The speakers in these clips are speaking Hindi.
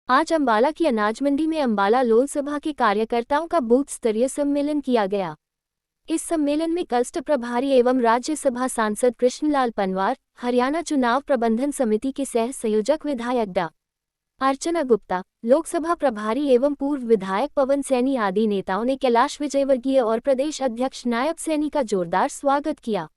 आज अंबाला की अनाज मंडी में अंबाला लोकसभा के कार्यकर्ताओं का बूथ स्तरीय सम्मेलन किया गया। इस सम्मेलन में कष्ट प्रभारी एवं राज्यसभा सांसद कृष्णलाल पंवार, हरियाणा चुनाव प्रबंधन समिति के सह संयोजक विधायक डा. अर्चना गुप्ता, लोकसभा प्रभारी एवं पूर्व विधायक पवन सैनी आदि नेताओं ने कैलाश विजयवर्गीय और प्रदेश अध्यक्ष नायब सैनी का जोरदार स्वागत किया।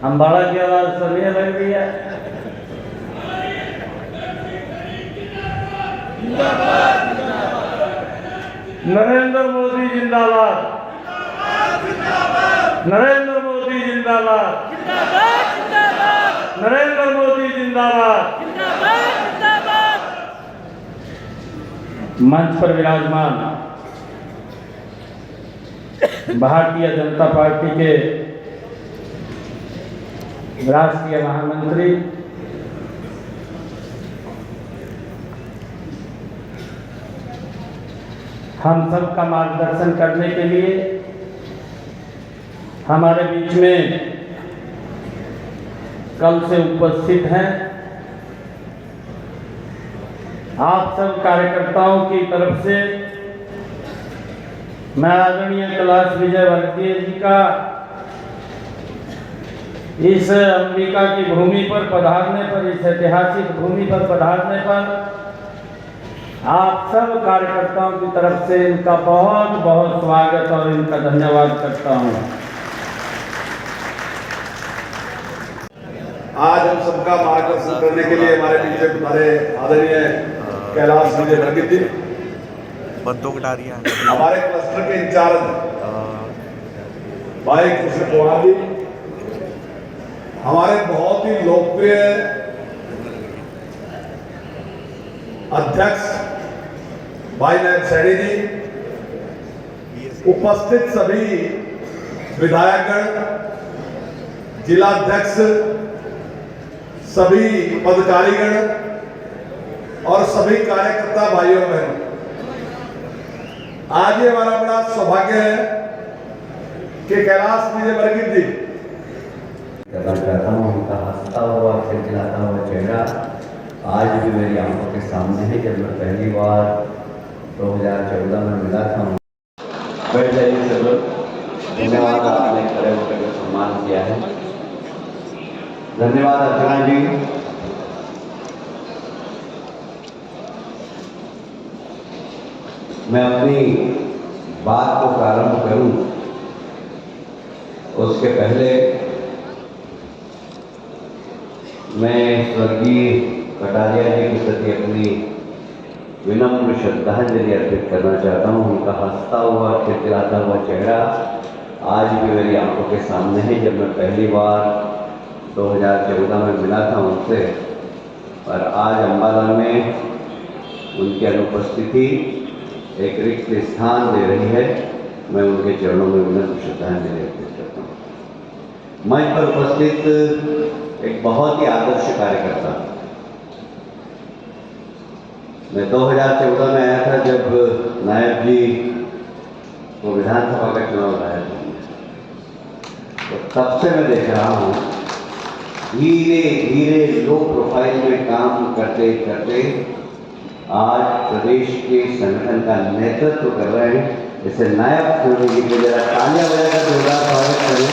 अंबाला की आवाज सभी लग रही है। नरेंद्र मोदी जिंदाबाद, नरेंद्र मोदी जिंदाबाद, नरेंद्र मोदी जिंदाबाद। मंच पर विराजमान भारतीय जनता पार्टी के राष्ट्रीय महामंत्री हम सब का मार्गदर्शन करने के लिए हमारे बीच में कल से उपस्थित हैं। आप सब कार्यकर्ताओं की तरफ से मैं आदरणीय कैलाश विजयवर्गीय जी का इस अंबिका की भूमि पर पधारने पर, इस ऐतिहासिक भूमि पर पधारने पर आप सब कार्यकर्ताओं की तरफ से इनका बहुत बहुत स्वागत और इनका धन्यवाद करता हूं। आज हम सबका मार्गदर्शन करने के लिए हमारे बीच में हमारे आदरणीय कैलाश विजयवर्गीय जी, हमारे क्लस्टर के इंचार्ज भाई कृष्ण पंवार जी, हमारे बहुत ही लोकप्रिय अध्यक्ष भाई नायब सैनी जी, उपस्थित सभी विधायकगण, जिला अध्यक्ष, सभी पदाधिकारीगण और सभी कार्यकर्ता भाइयों बहनों, आज ये हमारा बड़ा सौभाग्य है कि कैलाश विजयवर्गीय जी चाहता हूँ उनका हंसता हुआ खिलखिलाता हुआ चेहरा आज भी मेरी आंखों के सामने है। जब मैं पहली बार 2014 में मिला था, बैठ जाइए सब लोग। धन्यवाद, आपने खड़े होकर सम्मान किया है। धन्यवाद अर्चना जी। मैं अपनी बात को प्रारंभ करूं उसके पहले मैं स्वर्गीय कटारिया जी के प्रति अपनी विनम्र श्रद्धांजलि अर्पित करना चाहता हूँ। उनका हंसता हुआ खिलखिलाता हुआ चेहरा आज भी मेरी आंखों के सामने है। जब मैं पहली बार 2014 में मिला था उनसे, और आज अंबाला में उनकी अनुपस्थिति एक रिक्त स्थान दे रही है। मैं उनके चरणों में विनम्र श्रद्धांजलि अर्पित करता हूँ। मंच पर उपस्थित एक बहुत ही आदर्श कार्यकर्ता, मैं 2014 में आया था जब नायब जी को विधानसभा का चुनाव लाया था, तो तब से मैं देख रहा हूँ धीरे धीरे लो प्रोफाइल में काम करते करते आज प्रदेश के संगठन का नेतृत्व कर रहे हैं। जैसे नायब सैनी जी को जरा तालियां बजाकर जोरदार स्वागत करें।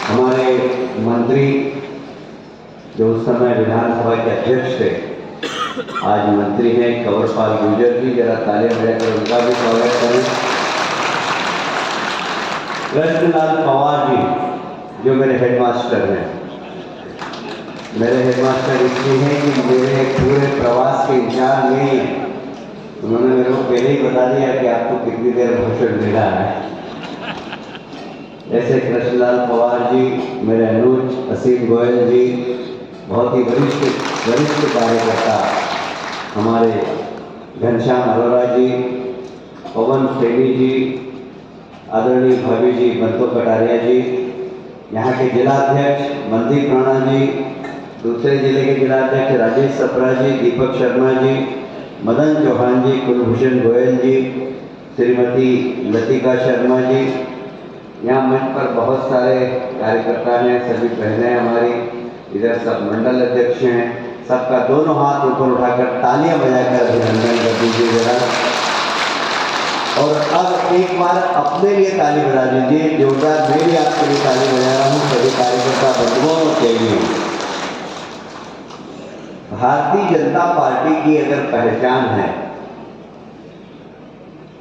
हमारे मंत्री जो उस समय विधानसभा के अध्यक्ष थे, आज मंत्री हैं कंवरपाल गुर्जर जी, जरा तालियां बजाकर उनका भी स्वागत करें। कृष्णलाल पंवार जी जो मेरे हेडमास्टर हैं, मेरे हेडमास्टर इसलिए हैं कि मेरे पूरे प्रवास के इंचार्ज नहीं हैं। उन्होंने मेरे को पहले ही बता दिया कि आपको कितनी देर भाषण देना है। ऐसे कृष्णलाल पंवार जी, मेरे अनुज असीम गोयल जी, बहुत ही वरिष्ठ कार्यकर्ता, हमारे घनश्याम अरोरा जी, पवन सैनी जी, आदरणीय भाभी जी बंतो कटारिया जी, यहाँ के जिलाध्यक्ष मनदीप राणा जी, दूसरे जिले के जिलाध्यक्ष राजेश सप्रा जी, दीपक शर्मा जी, मदन चौहान जी, कुलभूषण गोयल जी, श्रीमती लतिका शर्मा जी, यहाँ मंच पर बहुत सारे कार्यकर्ता हैं, सभी बहनें हमारी, इधर सब मंडल अध्यक्ष हैं, सबका दोनों हाथ ऊपर उठाकर तालियां बजाकर अभिनंदन कर दीजिए जरा। और अब एक बार अपने लिए ताली बजा दीजिए जोरदार। मैं भी आपके लिए ताली बजा रहा हूँ, सभी कार्यकर्ता बंधुओं के लिए। भारतीय जनता पार्टी की अगर पहचान है,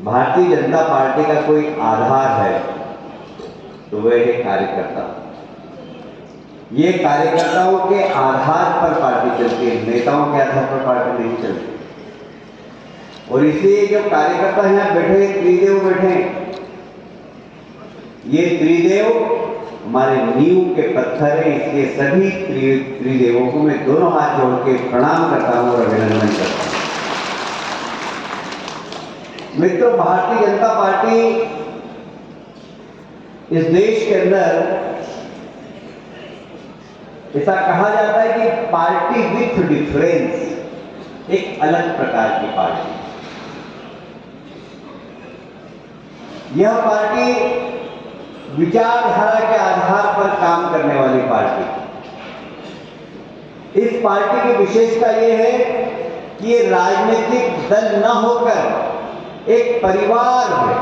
भारतीय जनता पार्टी का कोई आधार है, तो वह है कार्यकर्ता। ये कार्यकर्ताओं के आधार पर पार्टी चलती है, नेताओं के आधार पर पार्टी नहीं चलती। और इसलिए जो कार्यकर्ता यहाँ बैठे, त्रिदेव बैठे, ये त्रिदेव हमारे नींव के पत्थर है। इसलिए सभी त्रिदेवों को मैं दोनों हाथ जोड़ के प्रणाम करता हूँ और अभिनंदन करता हूँ। मित्रों, भारतीय जनता पार्टी इस देश के अंदर ऐसा कहा जाता है कि पार्टी विथ डिफरेंस, एक अलग प्रकार की पार्टी। यह पार्टी विचारधारा के आधार पर काम करने वाली पार्टी। इस पार्टी की विशेषता यह है कि ये राजनीतिक दल न होकर एक परिवार है।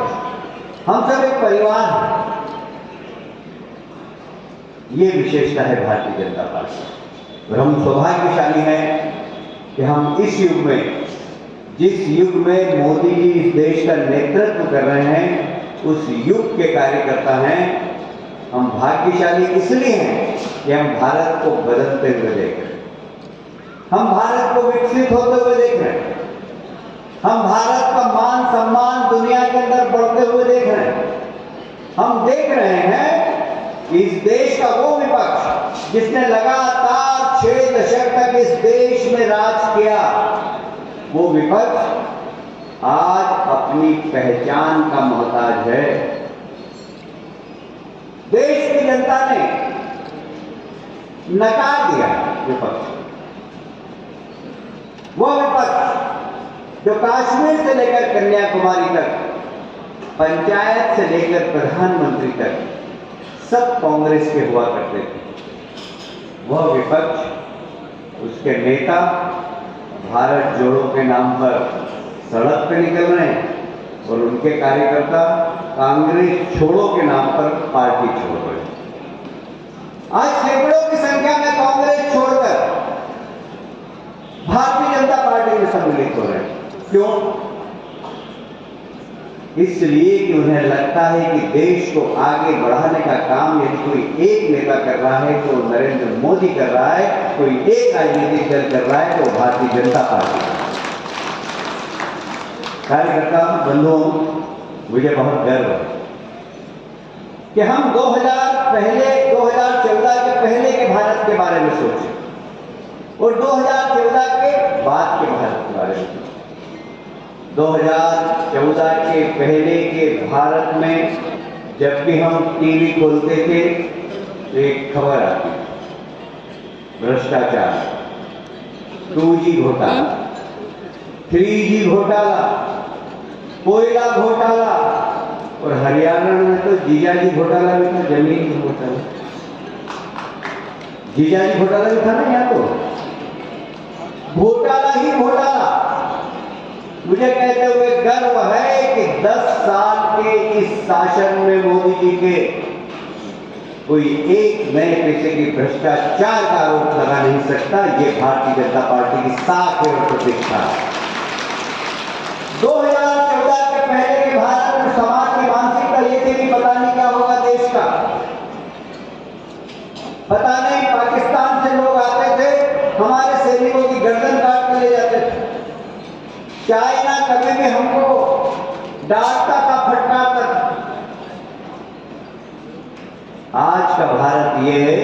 हम सब एक परिवार हैं। ये विशेषता है भारतीय जनता पार्टी। और हम सौभाग्यशाली हैं कि हम इस युग में, जिस युग में मोदी जी इस देश का नेतृत्व कर रहे हैं, उस युग के कार्यकर्ता हैं। हम भाग्यशाली इसलिए हैं कि हम भारत को बदलते हुए देख रहे हैं, हम भारत को विकसित होते हुए देख रहे हैं, हम भारत का मान सम्मान दुनिया के अंदर बढ़ते हुए देख रहे हैं। हम देख रहे हैं कि इस देश का वो विपक्ष जिसने लगातार 6 दशक तक इस देश में राज किया, वो विपक्ष आज अपनी पहचान का मोहताज है। देश की जनता ने नकार दिया विपक्ष। वह विपक्ष जो कश्मीर से लेकर कन्याकुमारी तक, पंचायत से लेकर प्रधानमंत्री तक सब कांग्रेस के हुआ करते थे, वह विपक्ष, उसके नेता भारत जोड़ो के नाम पर सड़क पे निकल रहे हैं और उनके कार्यकर्ता कांग्रेस छोड़ो के नाम पर पार्टी छोड़ रहे हैं। आज सैकड़ों की संख्या में कांग्रेस छोड़कर भारतीय जनता पार्टी में सम्मिलित हो रहे हैं। क्यों? इसलिए कि उन्हें लगता है कि देश को आगे बढ़ाने का काम यदि कोई एक नेता कर रहा है तो नरेंद्र मोदी कर रहा है, कोई एक राजनीतिक दल कर रहा है तो भारतीय जनता पार्टी। कार्यकर्ता बंधुओं, मुझे बहुत गर्व है कि हम 2014 के पहले के भारत के बारे में सोचे और 2014 के बाद के भारत के बारे में सोचे। 2014 के पहले के भारत में जब भी हम टीवी खोलते थे तो एक खबर आती, भ्रष्टाचार, 2G घोटाला, 3G घोटाला, कोयला घोटाला, और हरियाणा में तो जीजाजी घोटाला भी था, जमीन का घोटाला। जीजाजी घोटाला भी था ना, यहाँ तो घोटाला ही घोटाला। मुझे कहते हुए गर्व है कि 10 साल के इस शासन में मोदी जी के कोई एक नए पैसे की भ्रष्टाचार का आरोप लगा नहीं सकता। ये भारतीय जनता पार्टी की साख और प्रतिष्ठा है। 2014 के पहले के भारत में समाज की मानसिकता ये थी कि पता नहीं क्या होगा देश का, पता नहीं। पाकिस्तान से लोग आते थे, हमारे सैनिकों की गर्दन काट के ले जाते थे। चाइना कभी भी हमको डांटता था, फटकारता था। आज का भारत ये है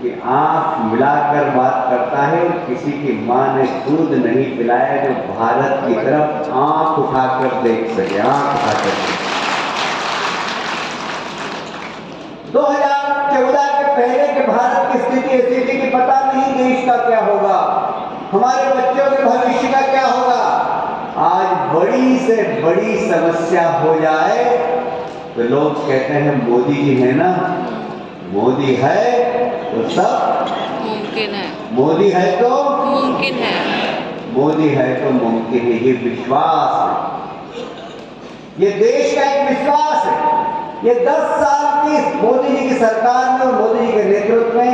कि आंख मिलाकर बात करता है और किसी की मां ने दूध नहीं पिलाया जो भारत की तरफ आंख उठाकर देख सके, आंख उठाकर। 2014 बड़ी समस्या हो जाए तो लोग कहते हैं मोदी जी है ना, मोदी है तो सब मुमकिन है, मोदी है तो मुमकिन है। मोदी है तो मुमकिन है। ये विश्वास है, ये देश का एक विश्वास है। ये 10 साल की मोदी जी की सरकार में और मोदी जी के नेतृत्व में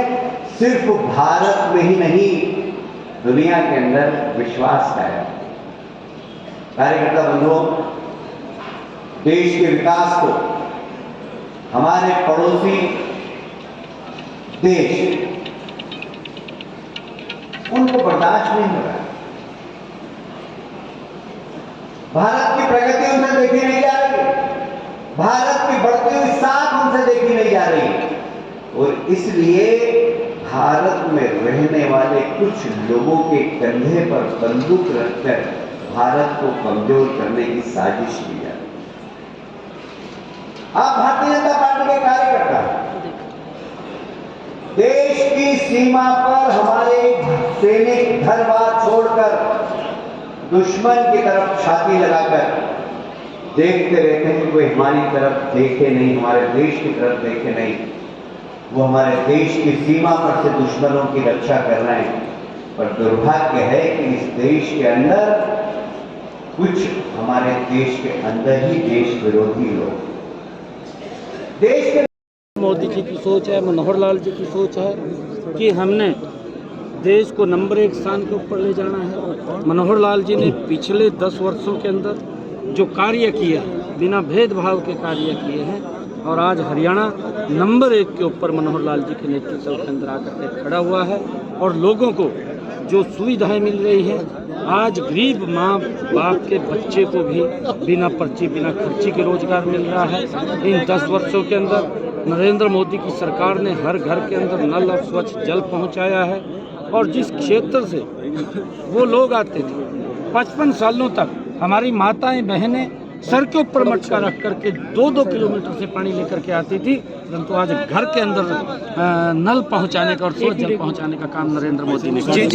सिर्फ भारत में ही नहीं, दुनिया के अंदर विश्वास का है। कार्यकर्ता बंधुओं, देश के विकास को हमारे पड़ोसी देश उनको बर्दाश्त नहीं हो रहा। भारत की प्रगति उनसे देखी नहीं जा रही, भारत की बढ़ती हुई साख उनसे देखी नहीं जा रही, और इसलिए भारत में रहने वाले कुछ लोगों के कंधे पर बंदूक रखकर भारत को कमजोर करने की साजिश की जा रही है। आप भारतीय जनता पार्टी के कार्यकर्ता, देश की सीमा पर हमारे सैनिक घर बार छोड़कर दुश्मन की तरफ छाती लगाकर देखते रहते हैं कि वे हमारी तरफ देखे नहीं, हमारे देश की तरफ देखे नहीं। वो हमारे देश की सीमा पर से दुश्मनों की रक्षा कर रहे हैं, पर दुर्भाग्य है कि इस देश के अंदर कुछ हमारे देश के अंदर ही देश विरोधी लोग, देश के मोदी जी की सोच है, मनोहर लाल जी की सोच है कि हमने देश को नंबर 1 स्थान के ऊपर ले जाना है। मनोहर लाल जी ने पिछले 10 वर्षों के अंदर जो कार्य किए हैं, बिना भेदभाव के कार्य किए हैं, और आज हरियाणा नंबर 1 के ऊपर मनोहर लाल जी के नेतृत्व के अंदर आकर के खड़ा हुआ है। और लोगों को जो सुविधाएं मिल रही हैं, आज गरीब माँ बाप के बच्चे को भी बिना पर्ची बिना खर्ची के रोजगार मिल रहा है। इन 10 वर्षों के अंदर नरेंद्र मोदी की सरकार ने हर घर के अंदर नल और स्वच्छ जल पहुंचाया है। और जिस क्षेत्र से वो लोग आते थे, 55 सालों तक हमारी माताएं बहनें सर के ऊपर मटका रख करके 2-2 किलोमीटर से पानी लेकर के आती थी, परंतु आज घर के अंदर नल पहुंचाने का और स्वच्छ जल पहुंचाने का काम नरेंद्र मोदी ने किया।